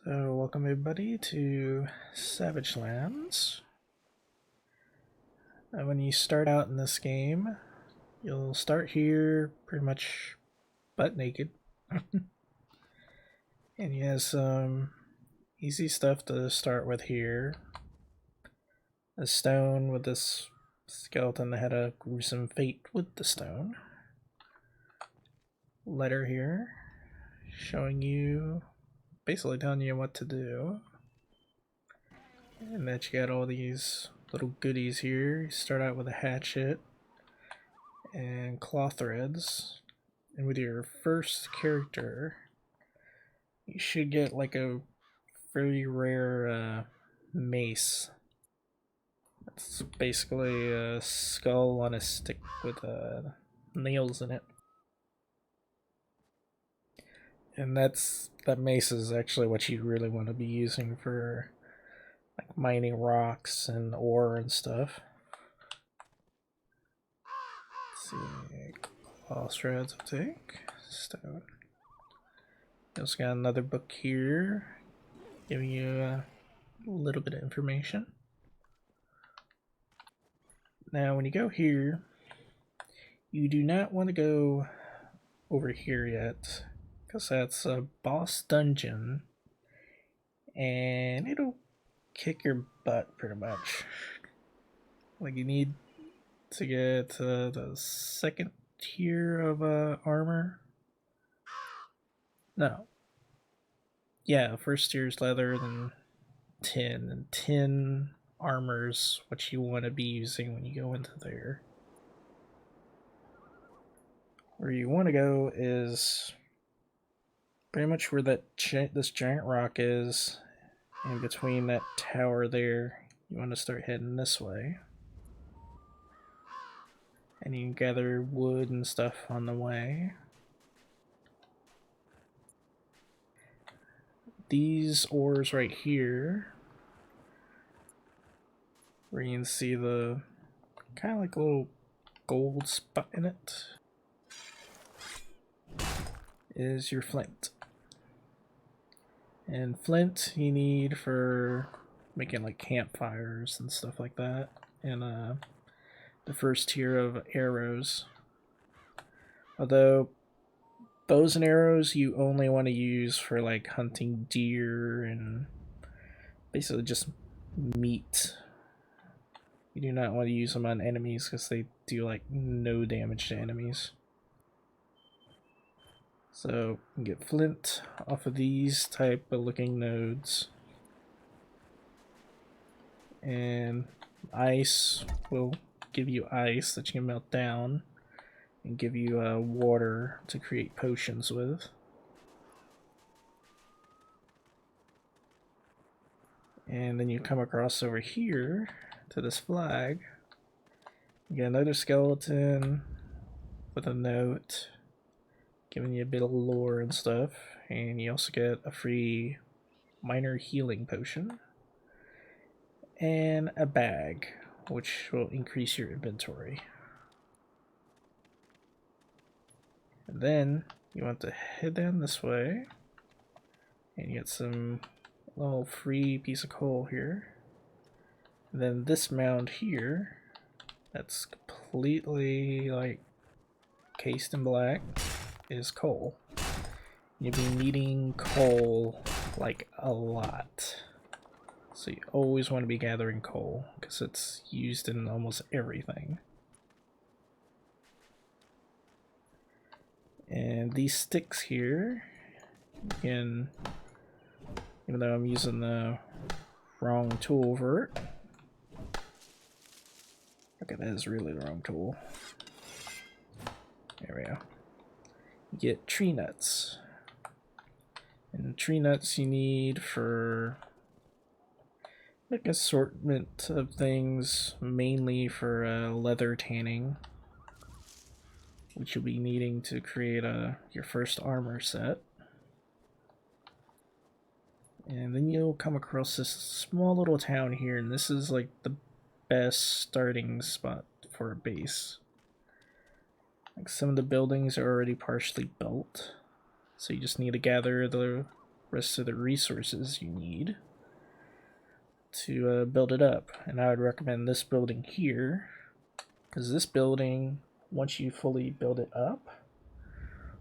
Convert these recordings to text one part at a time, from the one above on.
So welcome everybody to Savage Lands. When you start out in this game, you'll start here pretty much butt naked. And you have some easy stuff to start with here. A stone with this skeleton that had a gruesome fate with the stone. Letter here showing you, basically telling you what to do. And that you got all these little goodies here. You start out with a hatchet and claw threads. And with your first character, you should get like a very rare mace. It's basically a skull on a stick with nails in it. And that mace is actually what you really want to be using for like mining rocks and ore and stuff. Let's see, claw threads I'll take. Stone. You also got another book here giving you a little bit of information. Now when you go here, you do not want to go over here yet, because that's a boss dungeon and it'll kick your butt pretty much. Like you need to get the second tier of armor. No. Yeah, first tier is leather, then tin, and tin armor's what you want to be using when you go into there. Where you want to go is pretty much where this giant rock is, and between that tower there. You want to start heading this way. And you can gather wood and stuff on the way. These ores right here, where you can see the kind of like a little gold spot in it, is your flint. And flint you need for making like campfires and stuff like that. And the first tier of arrows. Although bows and arrows you only want to use for like hunting deer and basically just meat. You do not want to use them on enemies because they do like no damage to enemies. So you can get flint off of these type of looking nodes. And ice will give you ice that you can melt down and give you water to create potions with. And then you come across over here to this flag. You get another skeleton with a note giving you a bit of lore and stuff. And you also get a free minor healing potion and a bag, which will increase your inventory. And then you want to head down this way and you get some little free piece of coal here. And then this mound here, that's completely like cased in black, is coal. You'll be needing coal like a lot. So you always want to be gathering coal because it's used in almost everything. And these sticks here, you can, even though I'm using the wrong tool for it. Okay, that is really the wrong tool. There we go. You get tree nuts. And tree nuts you need for like assortment of things, mainly for leather tanning, which you'll be needing to create your first armor set. And then you'll come across this small little town here, and this is like the best starting spot for a base. Like some of the buildings are already partially built, so you just need to gather the rest of the resources you need to build it up. And I would recommend this building here, because this building, once you fully build it up,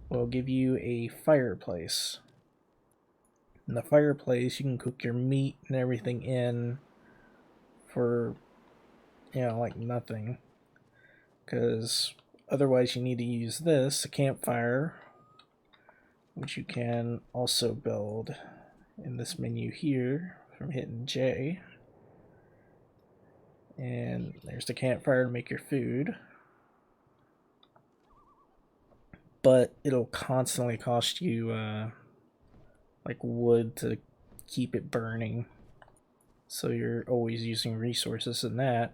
will give you a fireplace. In the fireplace, you can cook your meat and everything in for, like nothing. Because otherwise you need to use this, a campfire, which you can also build in this menu here from hitting J. And there's the campfire to make your food. But it'll constantly cost you like wood to keep it burning. So you're always using resources in that,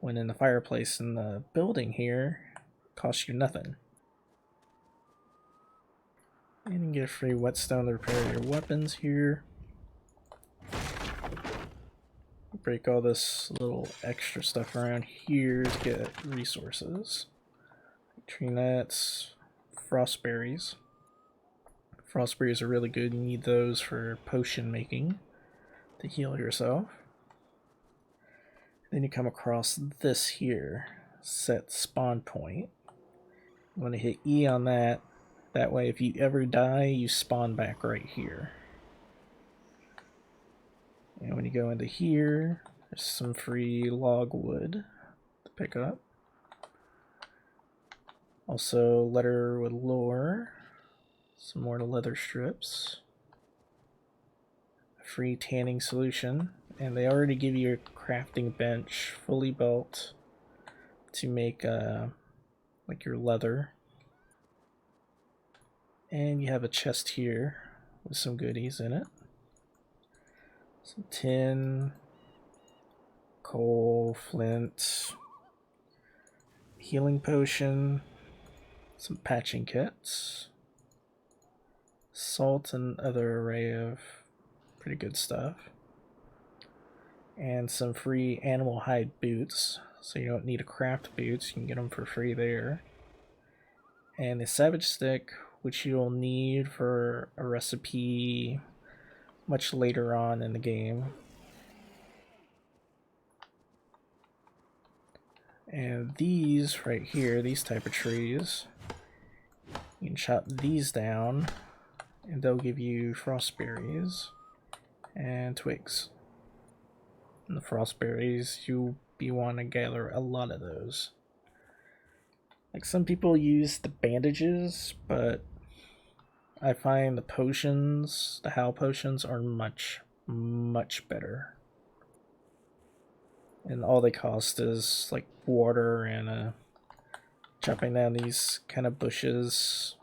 when in the fireplace in the building here costs you nothing. And you can get a free whetstone to repair your weapons here. Break all this little extra stuff around here to get resources. Tree nuts, frost berries. Frost berries are really good. You need those for potion making to heal yourself. Then you come across this here, set spawn point. You want to hit E on that. That way if you ever die, you spawn back right here. And when you go into here, there's some free log wood to pick up. Also leather with lore. Some more leather strips. A free tanning solution. And they already give you a crafting bench fully built to make like your leather. And you have a chest here with some goodies in it. Some tin, coal, flint, healing potion, some patching kits, salt, and other array of pretty good stuff. And some free animal hide boots, so you don't need to craft boots, you can get them for free there. And a savage stick, which you'll need for a recipe much later on in the game. And these right here, these type of trees, you can chop these down and they'll give you frost berries and twigs. And the frost berries, you'll be wanting to gather a lot of those. Like, some people use the bandages, but I find the potions, the Howl potions, are much, much better. And all they cost is like water and chopping down these kind of bushes.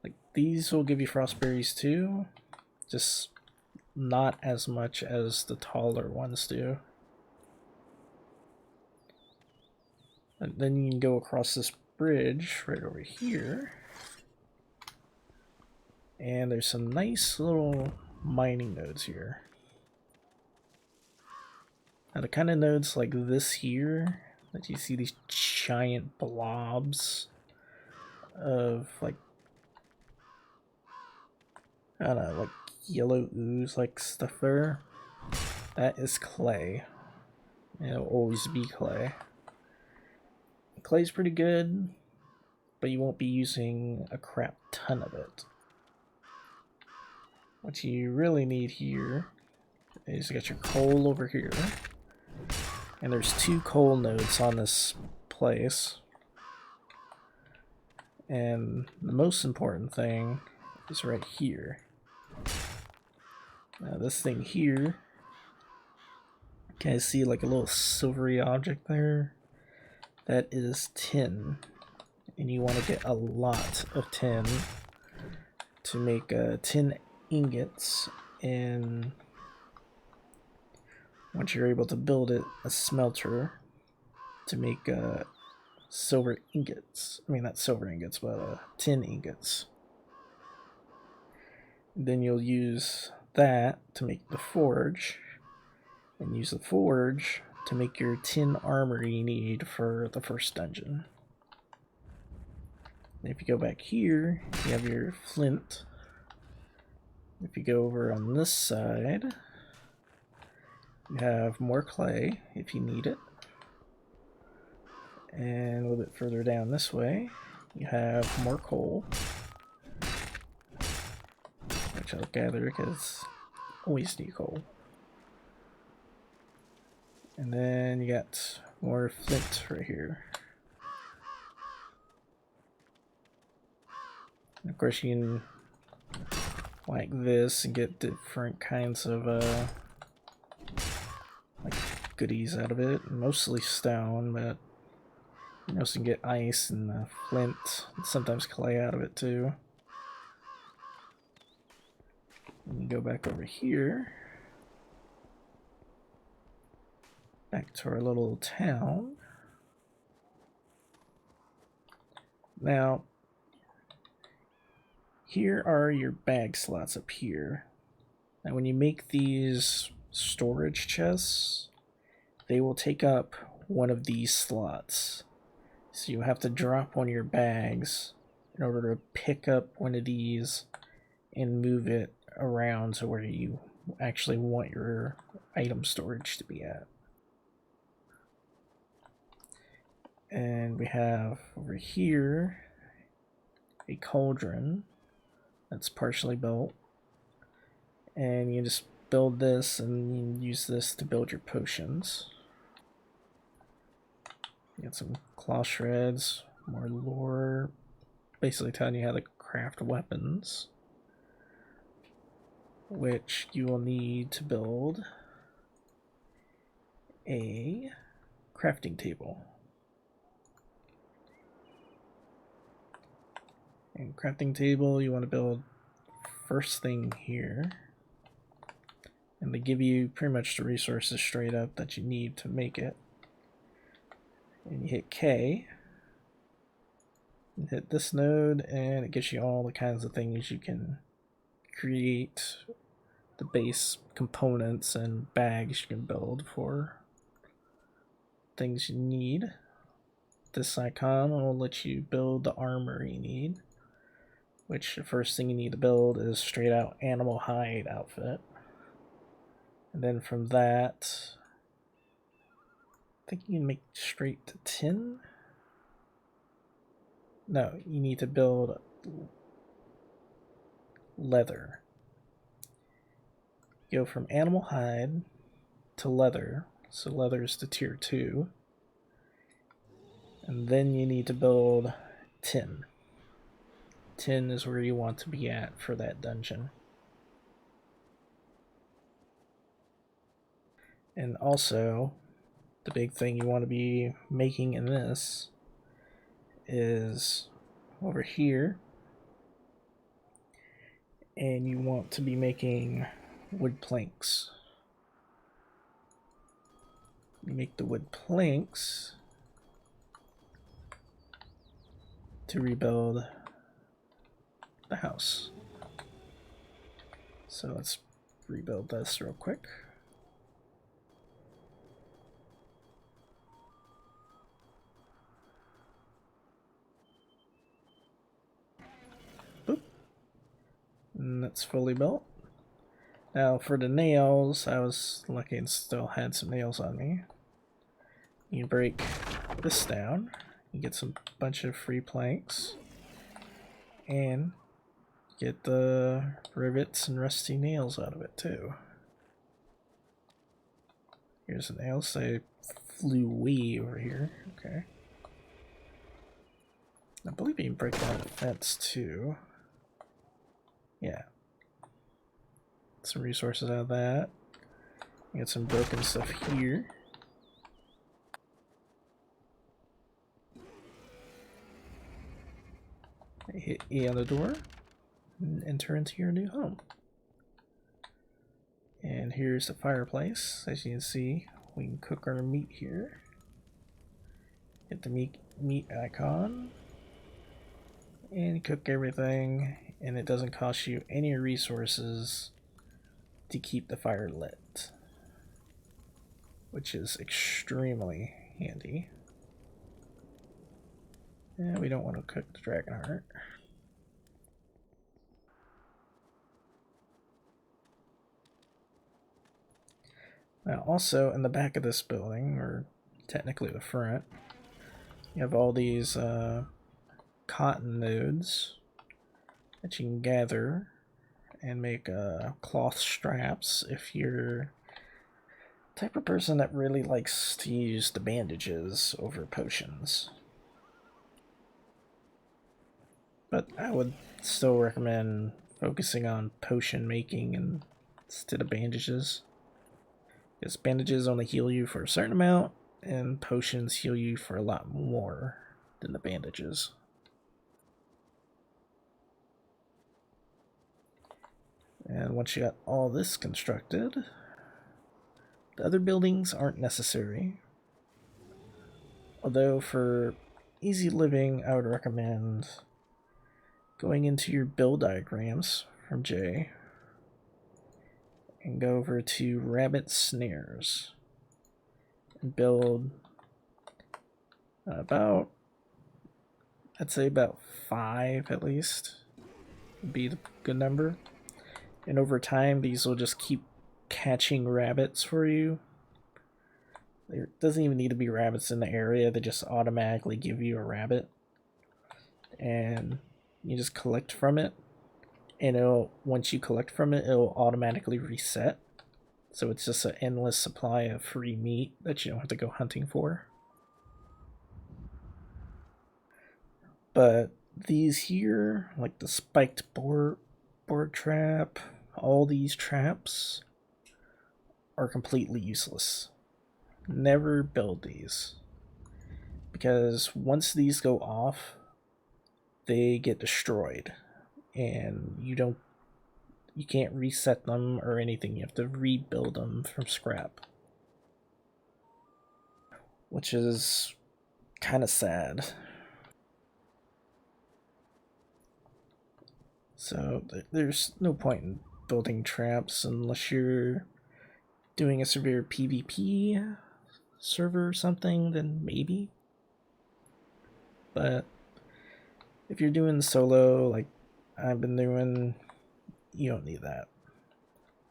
Like, these will give you frost berries too, just not as much as the taller ones do. And then you can go across this bridge right over here. And there's some nice little mining nodes here. Now the kind of nodes like this here, that you see these giant blobs of like, I don't know, like yellow ooze like stuff there. That is clay. It'll always be clay. Clay's pretty good, but you won't be using a crap ton of it. What you really need here is you got your coal over here. And there's 2 coal nodes on this place. And the most important thing is right here. Now this thing here, can I see like a little silvery object there? That is tin. And you want to get a lot of tin to make tin ingots, and once you're able to build it, a smelter to make silver ingots. I mean, not silver ingots, but tin ingots. Then you'll use that to make the forge, and use the forge to make your tin armor you need for the first dungeon. And if you go back here, you have your flint, If you go over on this side, you have more clay if you need it. And a little bit further down this way, you have more coal, which I'll gather because always need coal. And then you got more flint right here. And of course you can like this and get different kinds of like goodies out of it. Mostly stone, but you also can get ice and flint, and sometimes clay out of it too. And you go back over here, back to our little town. Now, here are your bag slots up here. Now when you make these storage chests, they will take up one of these slots. So you have to drop one of your bags in order to pick up one of these and move it around to where you actually want your item storage to be at. And we have over here a cauldron that's partially built. And you just build this and you use this to build your potions. You got some claw shreds, more lore, basically telling you how to craft weapons, which you will need to build a crafting table. And crafting table you want to build first thing here. And they give you pretty much the resources straight up that you need to make it. And you hit K. And hit this node and it gives you all the kinds of things you can create, the base components and bags you can build for things you need. This icon will let you build the armor you need, which the first thing you need to build is straight out animal hide outfit. And then from that, I think you can make straight to tin. No, you need to build leather. Go from animal hide to leather. So leather is to tier 2. And then you need to build tin. Tin is where you want to be at for that dungeon. And also, the big thing you want to be making in this is over here. And you want to be making wood planks. You make the wood planks to rebuild the house. So let's rebuild this real quick. Boop. And that's fully built. Now for the nails, I was lucky and still had some nails on me. You break this down, you get some bunch of free planks, and get the rivets and rusty nails out of it too. Here's the nails, they flew way over here. Okay. I believe you can break down the fence too. Yeah. Some resources out of that. You got some broken stuff here. Hit E on the door and enter into your new home. And here's the fireplace. As you can see, we can cook our meat here. Hit the meat icon and cook everything, and it doesn't cost you any resources to keep the fire lit, which is extremely handy. And we don't want to cook the dragon heart. Now also in the back of this building, or technically the front, you have all these cotton nodes that you can gather and make cloth straps if you're the type of person that really likes to use the bandages over potions. But I would still recommend focusing on potion making instead of bandages. Because bandages only heal you for a certain amount, and potions heal you for a lot more than the bandages. And once you got all this constructed, the other buildings aren't necessary. Although for easy living, I would recommend going into your build diagrams from J and go over to rabbit snares and build about, I'd say about 5 at least would be the good number. And over time, these will just keep catching rabbits for you. There doesn't even need to be rabbits in the area, they just automatically give you a rabbit. And you just collect from it. And once you collect from it, it'll automatically reset. So it's just an endless supply of free meat that you don't have to go hunting for. But these here, like the spiked boar trap, all these traps are completely useless. Never build these. Because once these go off, they get destroyed. And you can't reset them or anything. You have to rebuild them from scrap, which is kind of sad. So there's no point in building traps unless you're doing a severe PvP server or something, then maybe. But if you're doing solo like I've been doing, you don't need that.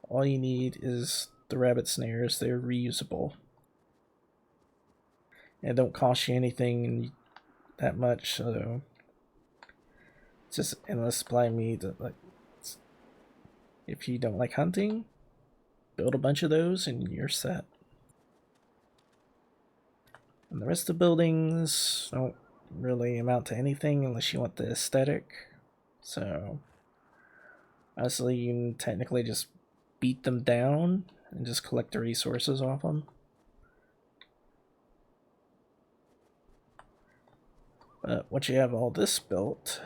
All you need is the rabbit snares. They're reusable and don't cost you anything that much, so it's just endless supply of meat. Like, if you don't like hunting, build a bunch of those and you're set. And the rest of the buildings don't really amount to anything unless you want the aesthetic. So honestly, you can technically just beat them down and just collect the resources off them. But once you have all this built,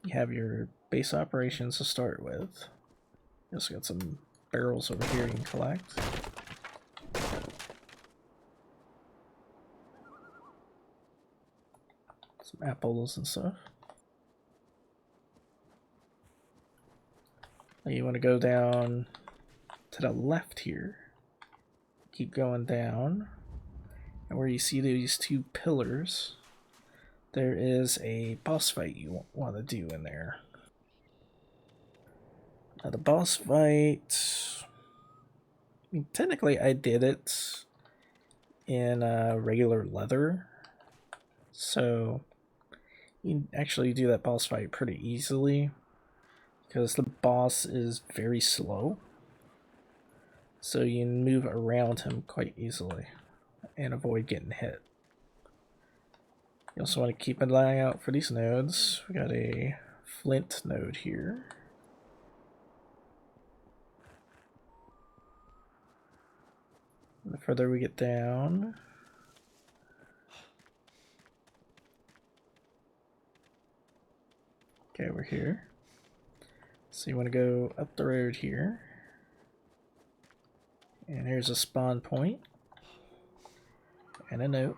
you have your base operations to start with. You also got some barrels over here you can collect. Some apples and stuff. Now you want to go down to the left here. Keep going down. And where you see these 2 pillars, there is a boss fight you want to do in there. Now the boss fight, I mean, technically I did it in regular leather, so you can actually do that boss fight pretty easily because the boss is very slow, so you can move around him quite easily and avoid getting hit. You also want to keep an eye out for these nodes. We got a flint node here. And the further we get down, okay, we're here. So you want to go up the road here. And here's a spawn point. And a note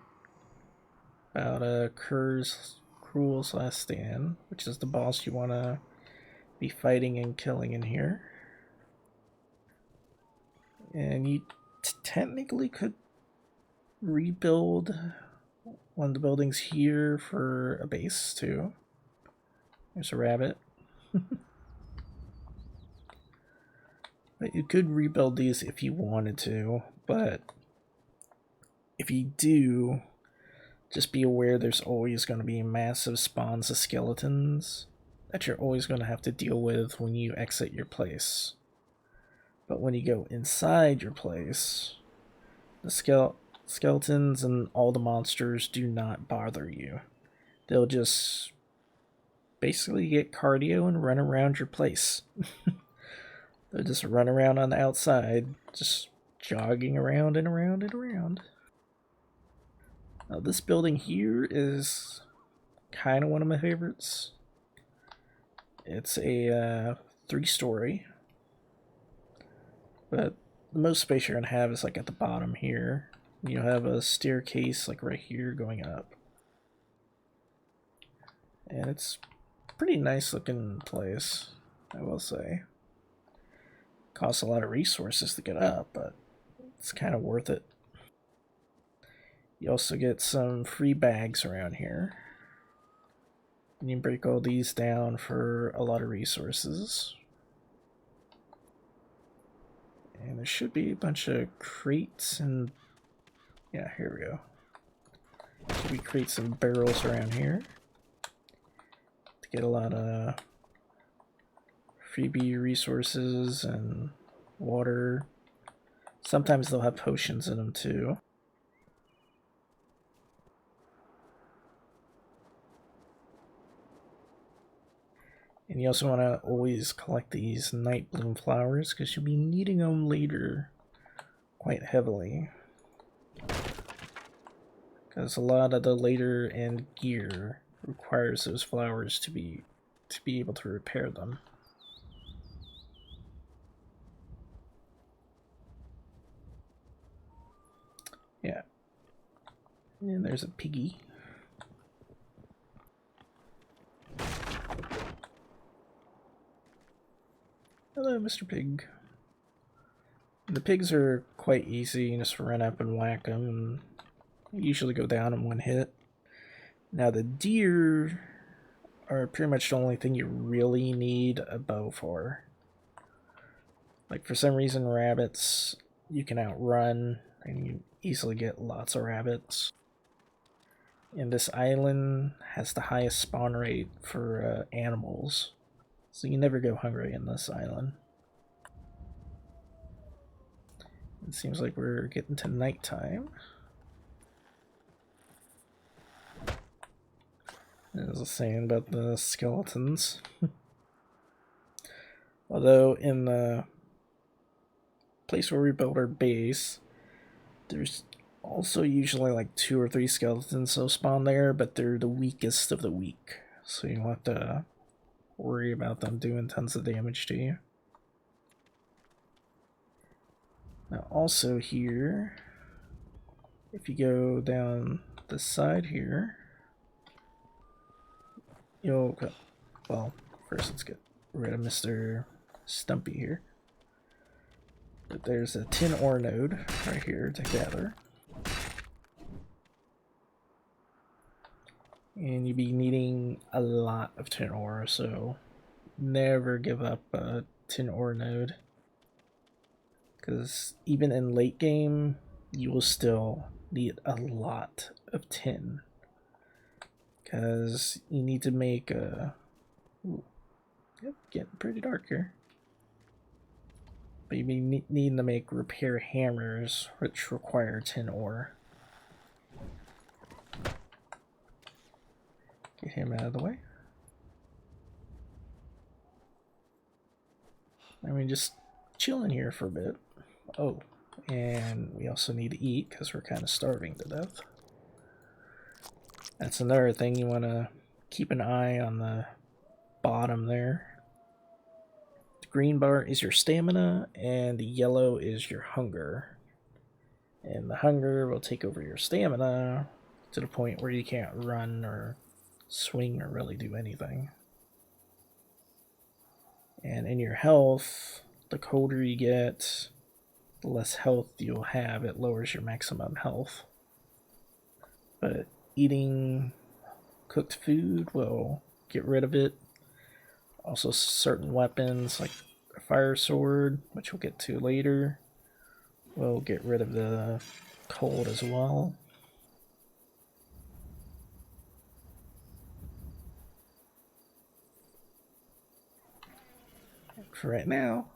about Cruel's Last Stand, which is the boss you want to be fighting and killing in here. And you technically could rebuild one of the buildings here for a base too. There's a rabbit. But you could rebuild these if you wanted to, but if you do, just be aware there's always going to be massive spawns of skeletons that you're always going to have to deal with when you exit your place. But when you go inside your place, the skeletons and all the monsters do not bother you. They'll just basically get cardio and run around your place. They'll just run around on the outside, just jogging around and around and around. Now this building here is kind of one of my favorites. It's a 3-story, but the most space you're going to have is like at the bottom here. You'll have a staircase like right here going up. And it's a pretty nice looking place, I will say. Costs a lot of resources to get up, but it's kind of worth it. You also get some free bags around here. And you break all these down for a lot of resources. And there should be a bunch of crates and... yeah, here we go. Should be crates and barrels around here. To get a lot of freebie resources and water. Sometimes they'll have potions in them too. And you also want to always collect these night bloom flowers because you'll be needing them later quite heavily. Because a lot of the later end gear requires those flowers to be able to repair them. Yeah. And there's a piggy. Hello, Mr. Pig. The pigs are quite easy. You just run up and whack them, and usually go down in one hit. Now the deer are pretty much the only thing you really need a bow for. Like for some reason rabbits you can outrun and you easily get lots of rabbits. And this island has the highest spawn rate for animals. So you never go hungry in this island. It seems like we're getting to nighttime. As I was saying about the skeletons. Although in the place where we built our base, there's also usually like 2 or 3 skeletons that spawn there, but they're the weakest of the weak. So you don't have to worry about them doing tons of damage to you. Now also here, if you go down the side here, you'll go, well, first let's get rid of Mr. Stumpy here. But there's a tin ore node right here to gather. And you'll be needing a lot of tin ore, so never give up a tin ore node. Because even in late game, you will still need a lot of tin. Because you need to make a... ooh, yep, getting pretty dark here. But you need to make repair hammers, which require tin ore. Get him out of the way. I mean, just chill in here for a bit. Oh, and we also need to eat because we're kind of starving to death. That's another thing, you want to keep an eye on the bottom there. The green bar is your stamina and the yellow is your hunger. And the hunger will take over your stamina to the point where you can't run or swing or really do anything. And in your health, the colder you get, the less health you'll have. It lowers your maximum health. But eating cooked food will get rid of it. Also certain weapons like fire sword, which we'll get to later. We'll get rid of the cold as well. For right now,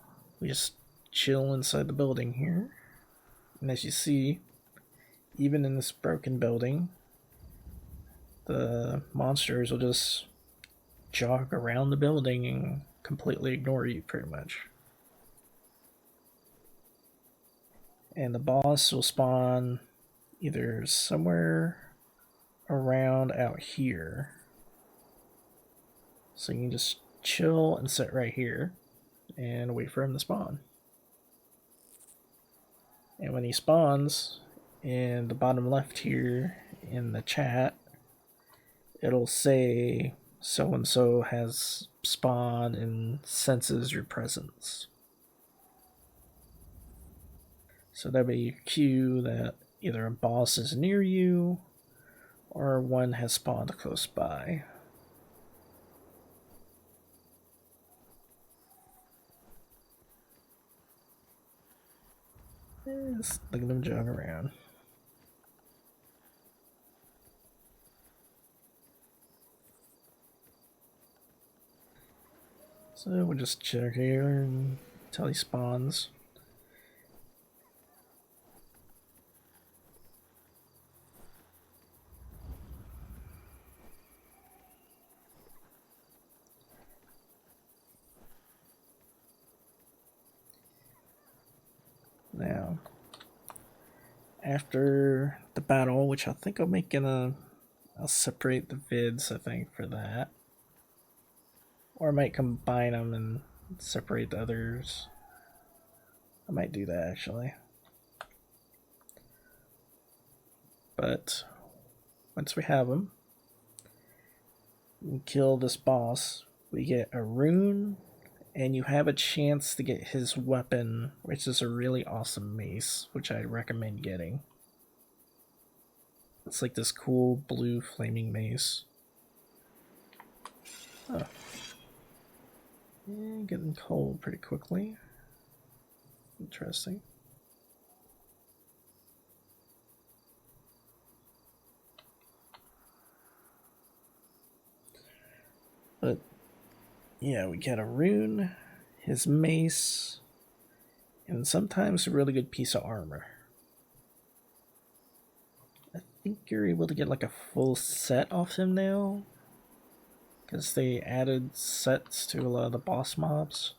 we just chill inside the building here. And as you see, even in this broken building, the monsters will just jog around the building and completely ignore you, pretty much. And the boss will spawn either somewhere around out here. So you can just chill and sit right here and wait for him to spawn. And when he spawns, in the bottom left here in the chat, it'll say so and so has spawned and senses your presence. So that'll be your cue that either a boss is near you or one has spawned close by. Just look at them jog around. So we'll just chill here until he spawns. Now, after the battle, which I think I'll make I'll separate the vids, I think, for that. Or I might combine them and separate the others. I might do that, actually. But once we have them, we kill this boss, we get a rune, and you have a chance to get his weapon, which is a really awesome mace, which I recommend getting. It's like this cool blue flaming mace. Oh. Yeah, getting cold pretty quickly. Interesting. But yeah, we get a rune, his mace, and sometimes a really good piece of armor. I think you're able to get like a full set off him now, because they added sets to a lot of the boss mobs.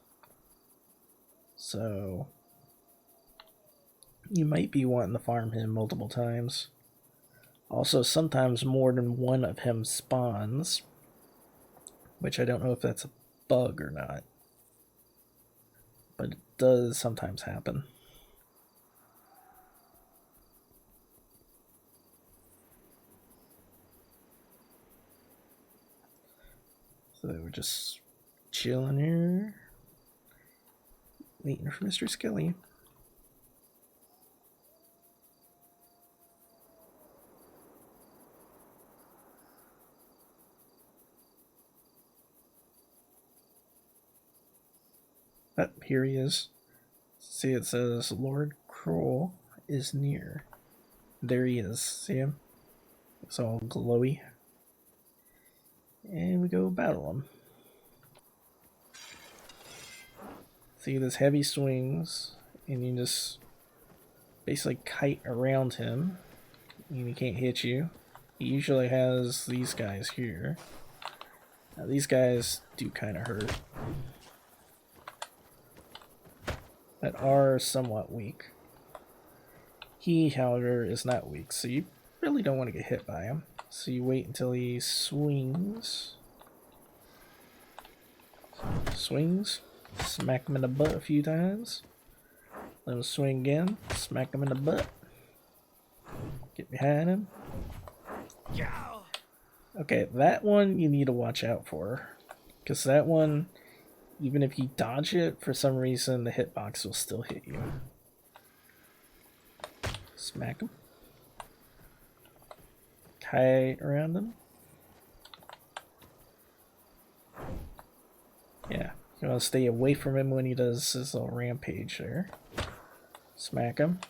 So you might be wanting to farm him multiple times. Also, sometimes more than one of him spawns, which I don't know if that's a bug or not, but it does sometimes happen. So we're just chilling here, waiting for Mr. Skelly. Oh, here he is. See, it says Lord Kroll is near. There he is. See him? It's all glowy. And we go battle him. See, this heavy swings, and you just basically kite around him, and he can't hit you. He usually has these guys here. Now, these guys do kind of hurt, but are somewhat weak. He, however, is not weak, so you really don't want to get hit by him. So you wait until he swings. Swings. Smack him in the butt a few times. Let him swing again. Smack him in the butt. Get behind him. Okay, that one you need to watch out for. Because that one, even if you dodge it, for some reason the hitbox will still hit you. Smack him. Kite around him. Yeah, You want to stay away from him when he does his little rampage there. Smack him.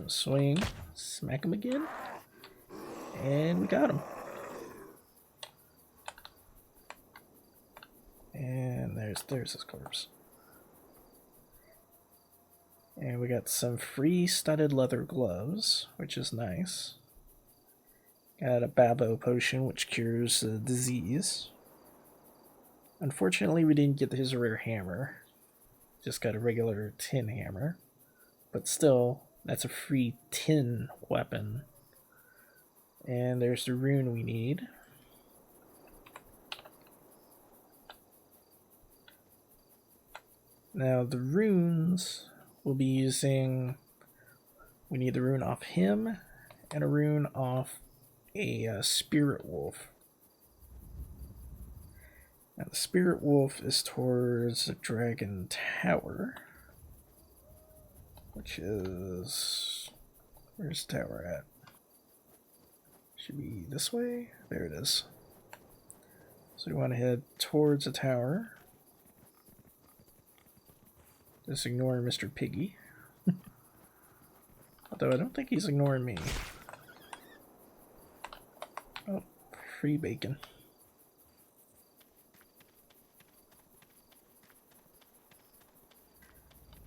Swing. Smack him again. And we got him. And there's his corpse. And we got some free studded leather gloves, which is nice. Got a Babo potion, which cures the disease. Unfortunately, we didn't get his rare hammer. Just got a regular tin hammer. But still, that's a free tin weapon. And there's the rune we need. Now the runes we'll be using, we need the rune off him and a rune off a spirit wolf. Now the spirit wolf is towards the dragon tower, which is, where's the tower at? Should be this way. There it is. So we want to head towards the tower. Just ignore Mr. Piggy. Although I don't think he's ignoring me. Oh, free bacon.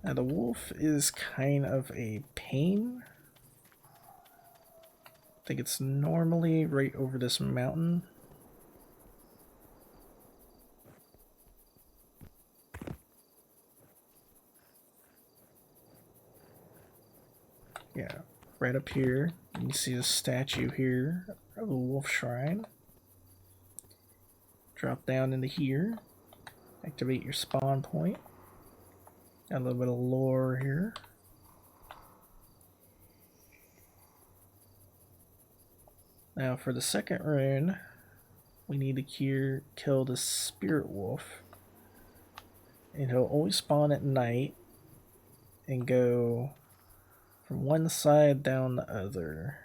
Now the wolf is kind of a pain. I think it's normally right over this mountain. Yeah, right up here. You can see the statue here of the wolf shrine. Drop down into here. Activate your spawn point. Got a little bit of lore here. Now for the second rune, we need to kill the spirit wolf. And he'll always spawn at night and go from one side down the other,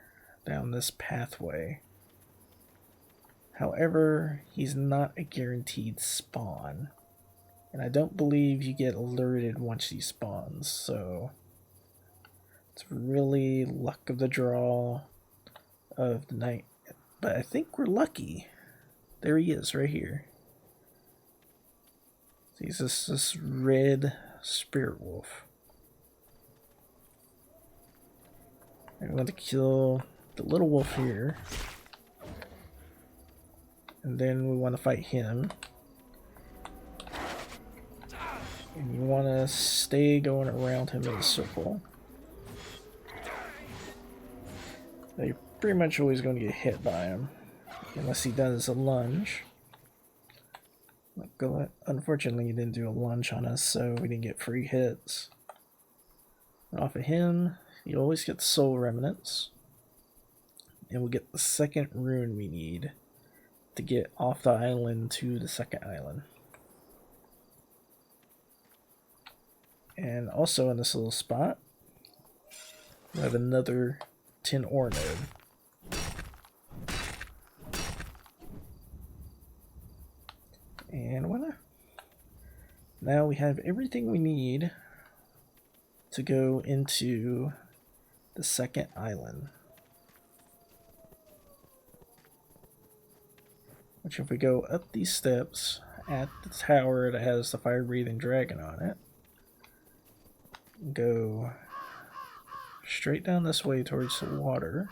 down this pathway. However, he's not a guaranteed spawn. And I don't believe you get alerted once he spawns, so it's really luck of the draw of the night. But I think we're lucky. There he is, right here. He's this red spirit wolf. And we want to kill the little wolf here. And then we want to fight him. And you want to stay going around him in a circle. Now you're pretty much always going to get hit by him. Unless he does a lunge. Unfortunately, he didn't do a lunge on us, so we didn't get free hits. And off of him, you always get soul remnants. And we'll get the second rune we need to get off the island to the second island. And also in this little spot, we have another tin ore node. And voila. Now we have everything we need to go into the second island. Which, if we go up these steps at the tower that has the fire-breathing dragon on it, go straight down this way towards the water.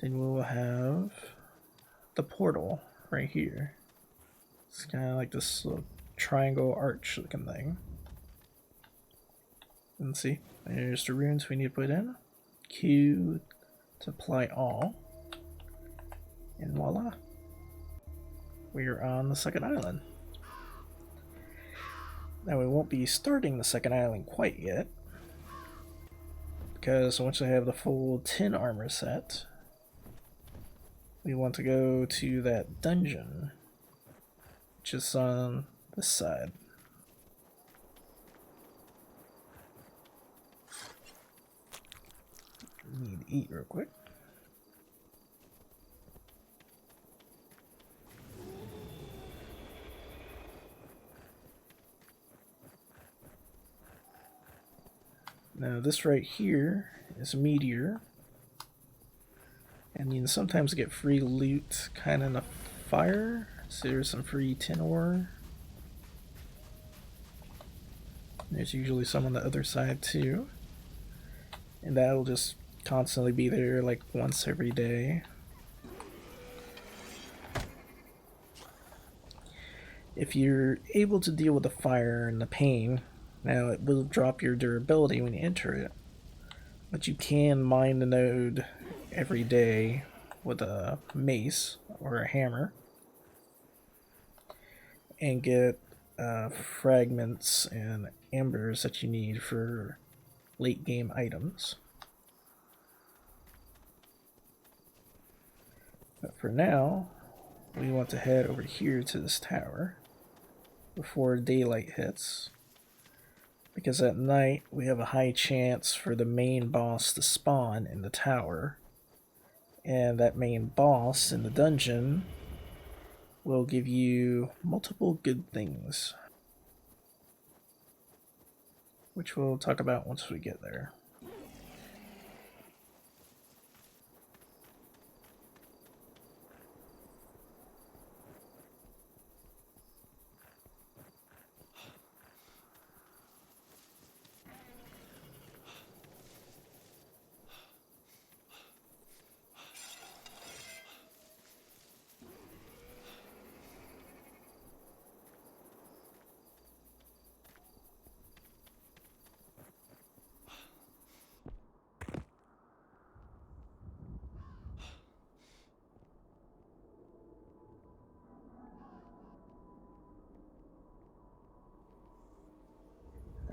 Then we will have the portal right here. It's kind of like this little triangle arch looking thing. And see, there's the runes we need to put in. Q to apply all. And voila. We are on the second island. Now we won't be starting the second island quite yet. Because once I have the full tin armor set, we want to go to that dungeon, which is on this side. Need to eat real quick. Now this right here is a meteor. And you can sometimes get free loot kind of in the fire. So there's some free tin ore. There's usually some on the other side too. And that'll just constantly be there like once every day. If you're able to deal with the fire and the pain, now it will drop your durability when you enter it. But you can mine the node every day with a mace or a hammer and get fragments and embers that you need for late game items. But for now, we want to head over here to this tower before daylight hits, because at night we have a high chance for the main boss to spawn in the tower, and that main boss in the dungeon will give you multiple good things, which we'll talk about once we get there.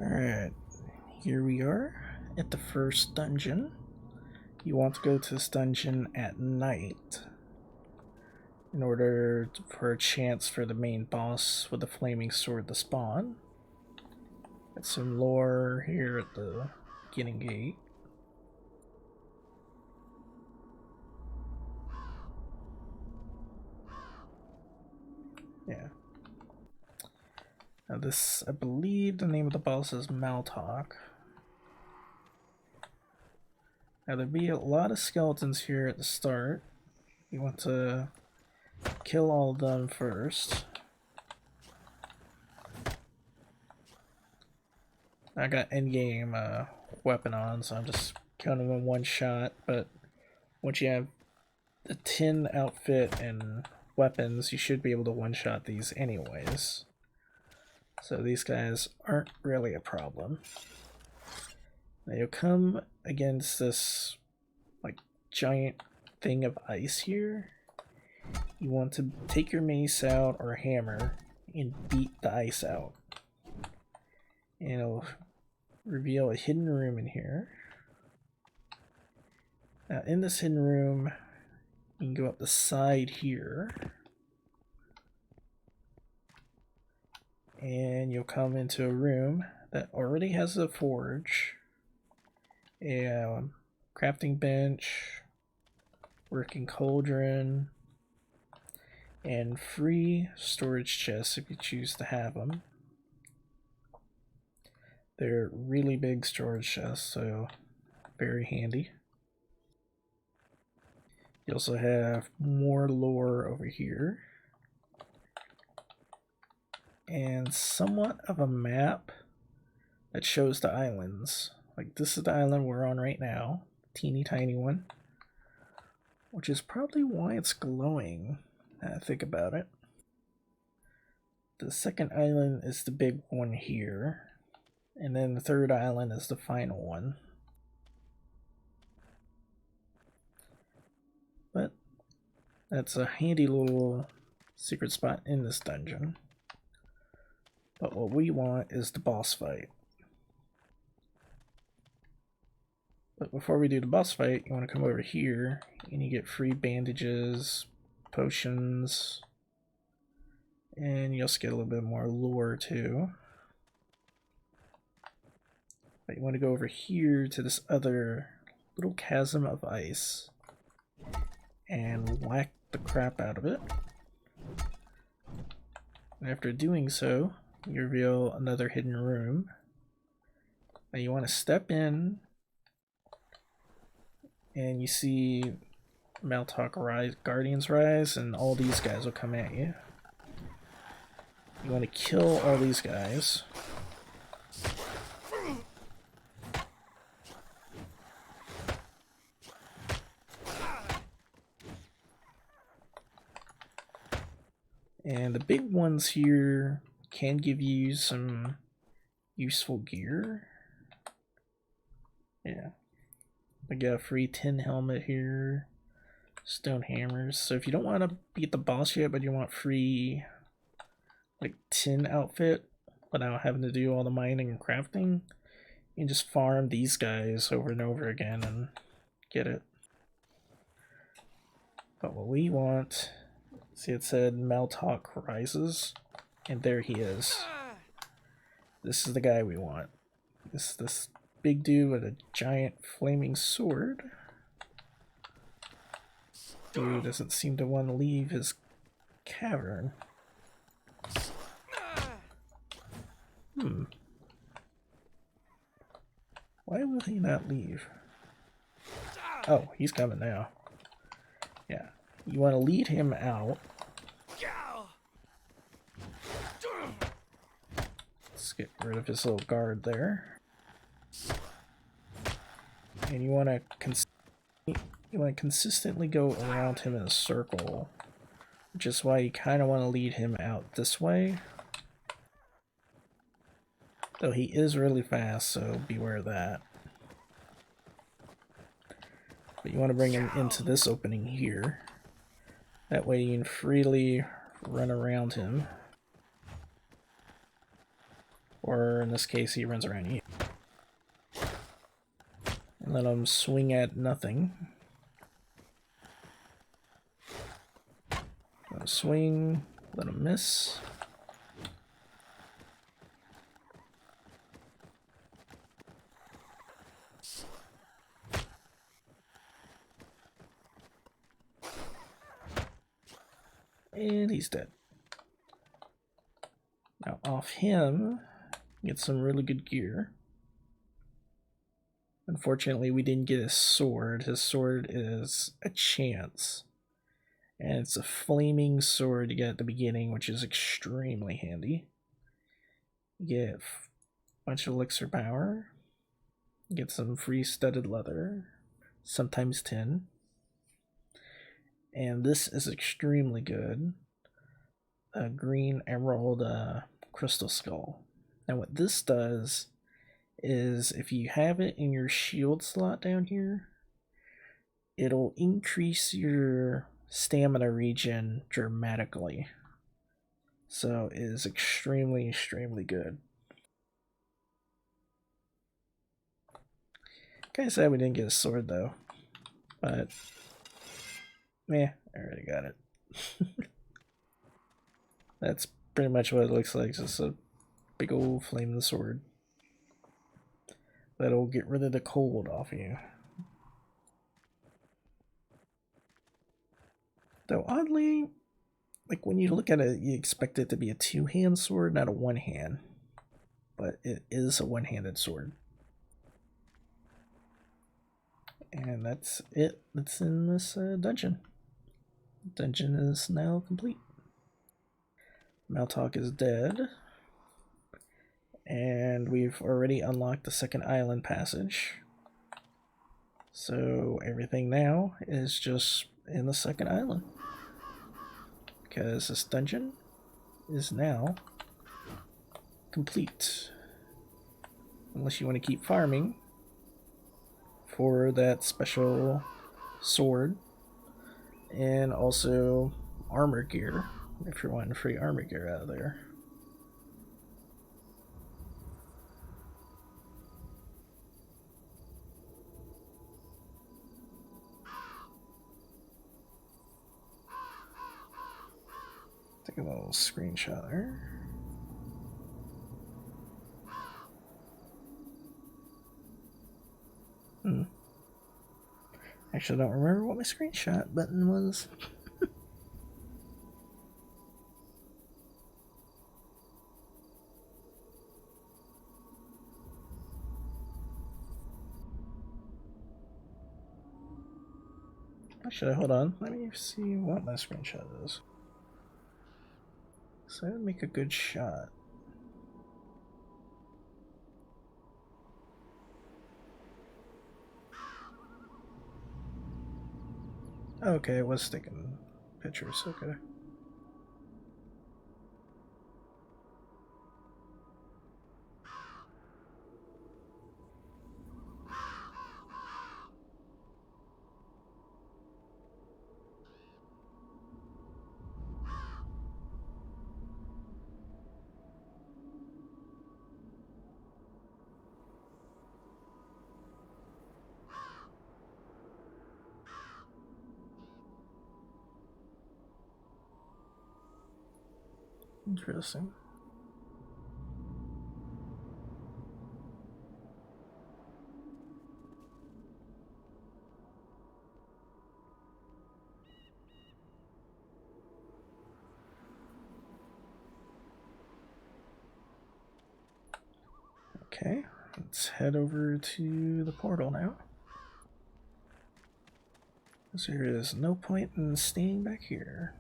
Alright, here we are at the first dungeon. You want to go to this dungeon at night in order for a chance for the main boss with the flaming sword to spawn. Got some lore here at the beginning gate. Yeah. Now this, I believe the name of the boss is Maltok. Now there'll be a lot of skeletons here at the start. You want to kill all of them first. I got endgame weapon on, so I'm just killing them in one shot, but once you have the tin outfit and weapons, you should be able to one-shot these anyways. So these guys aren't really a problem. Now you'll come against this like giant thing of ice here. You want to take your mace out or hammer and beat the ice out. And it'll reveal a hidden room in here. Now in this hidden room, you can go up the side here. And you'll come into a room that already has a forge, a crafting bench, working cauldron, and free storage chests if you choose to have them. They're really big storage chests, so very handy. You also have more lore over here, and somewhat of a map that shows the islands. Like this is the island we're on right now, teeny tiny one, which is probably why it's glowing. Now I think about it. The second island is the big one here, and then the third island is the final one. But that's a handy little secret spot in this dungeon. But what we want is the boss fight. But before we do the boss fight, you want to come over here and you get free bandages, potions, and you also get a little bit more lore too. But you want to go over here to this other little chasm of ice and whack the crap out of it. And after doing so, you reveal another hidden room. Now you want to step in, and you see Maltok rise, Guardians rise, and all these guys will come at you. You want to kill all these guys. And the big ones here can give you some useful gear. Yeah. I got a free tin helmet here. Stone hammers. So if you don't want to beat the boss yet, but you want free like tin outfit without having to do all the mining and crafting, you can just farm these guys over and over again and get it. But what we want, see, it said Maltok rises, and there he is. This is the guy we want. This big dude with a giant flaming sword. Dude doesn't seem to want to leave his cavern. Why will he not leave? Oh, he's coming now. Yeah. You want to lead him out. Let's get rid of his little guard there. And you want to consistently go around him in a circle, which is why you kind of want to lead him out this way. Though he is really fast, so beware of that. But you want to bring him into this opening here. That way you can freely run around him. Or in this case, he runs around you. And let him swing at nothing. Let him swing, let him miss. And he's dead. Now off him, get some really good gear. Unfortunately, we didn't get his sword. His sword is a chance. And it's a flaming sword you get at the beginning, which is extremely handy. You get a bunch of elixir power. You get some free studded leather. Sometimes tin. And this is extremely good. A green emerald crystal skull. Now what this does is if you have it in your shield slot down here, it'll increase your stamina regen dramatically. So it is extremely good. Kinda sad we didn't get a sword though. But I already got it. That's pretty much what it looks like, just a big old flaming sword. That'll get rid of the cold off you. Though oddly, like when you look at it, you expect it to be a two-hand sword, not a one-hand. But it is a one-handed sword. And that's it. That's in this dungeon. Dungeon is now complete. Maltok is dead. And we've already unlocked the second island passage. So everything now is just in the second island. Because this dungeon is now complete. Unless you want to keep farming for that special sword. And also armor gear, if you're wanting free armor gear out of there. Take a little screenshot there. Actually, I don't remember what my screenshot button was. Actually, hold on. Let me see what my screenshot is. So I would make a good shot. Okay, it was sticking pictures. Okay. Interesting. Okay, let's head over to the portal now. So there is no point in staying back here.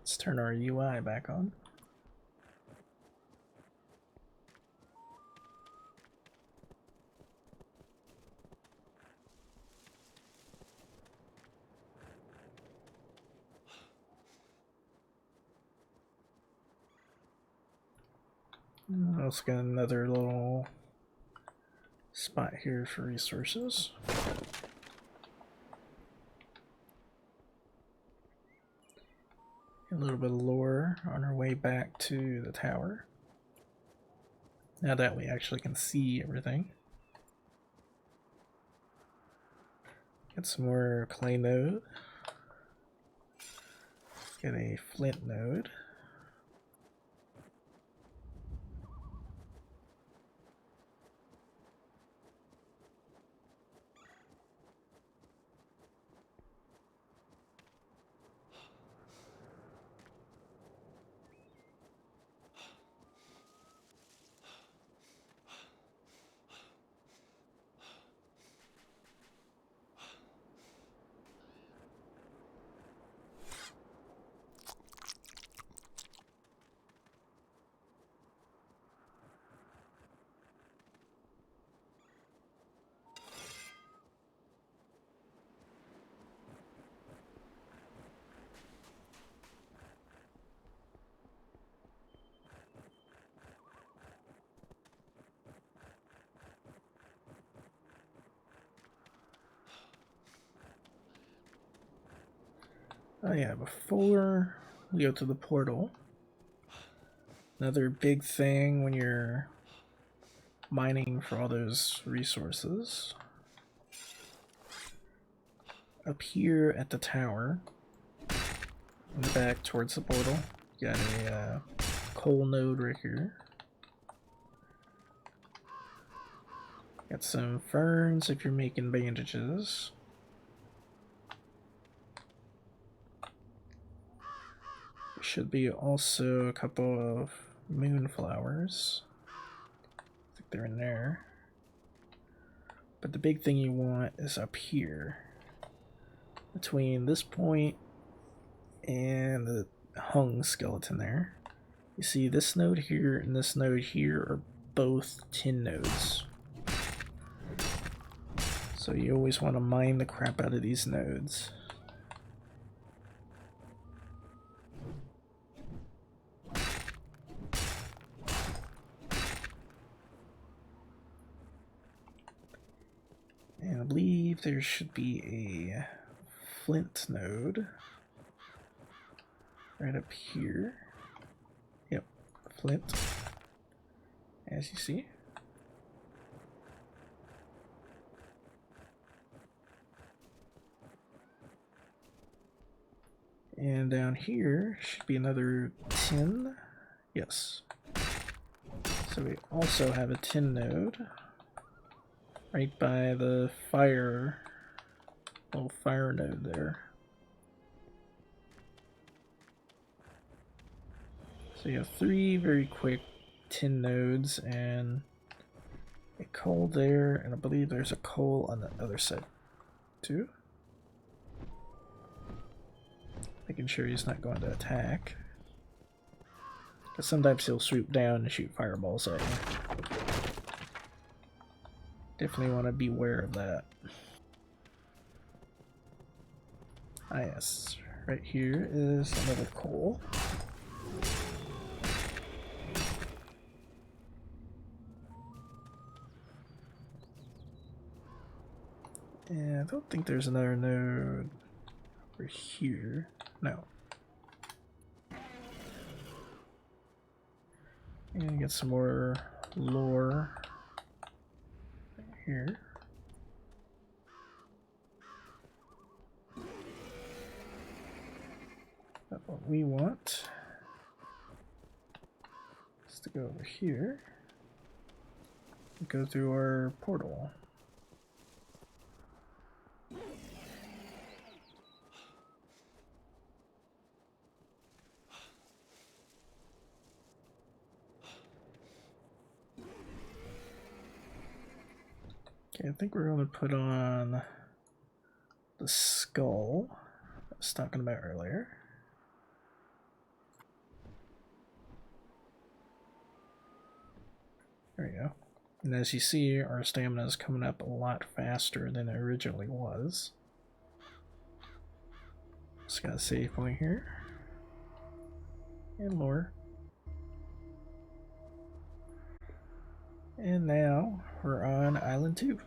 Let's turn our UI back on. Let's get another little spot here for resources. A little bit of lore on our way back to the tower. Now that we actually can see everything. Get some more clay node. Get a flint node. Oh yeah, before we go to the portal, another big thing when you're mining for all those resources, up here at the tower, in the back towards the portal, you got a coal node right here. Got some ferns if you're making bandages. Should be also a couple of moonflowers. I think they're in there. But the big thing you want is up here. Between this point and the hung skeleton there. You see this node here and this node here are both tin nodes. So you always want to mine the crap out of these nodes. And I believe there should be a flint node right up here. Yep, flint, as you see. And down here should be another tin. Yes. So we also have a tin node right by the fire, little fire node there. So you have 3 very quick tin nodes and a coal there, and I believe there's a coal on the other side too. Making sure he's not going to attack. Because sometimes he'll swoop down and shoot fireballs at you. Definitely want to be aware of that. Ah yes, right here is another coal. And I don't think there's another node over here. No. And get some more lore here. But what we want is to go over here and go through our portal. Okay, I think we're going to put on the skull I was talking about earlier. There we go. And as you see, our stamina is coming up a lot faster than it originally was. Just got a save point here. And lore. And now we're on Island 2.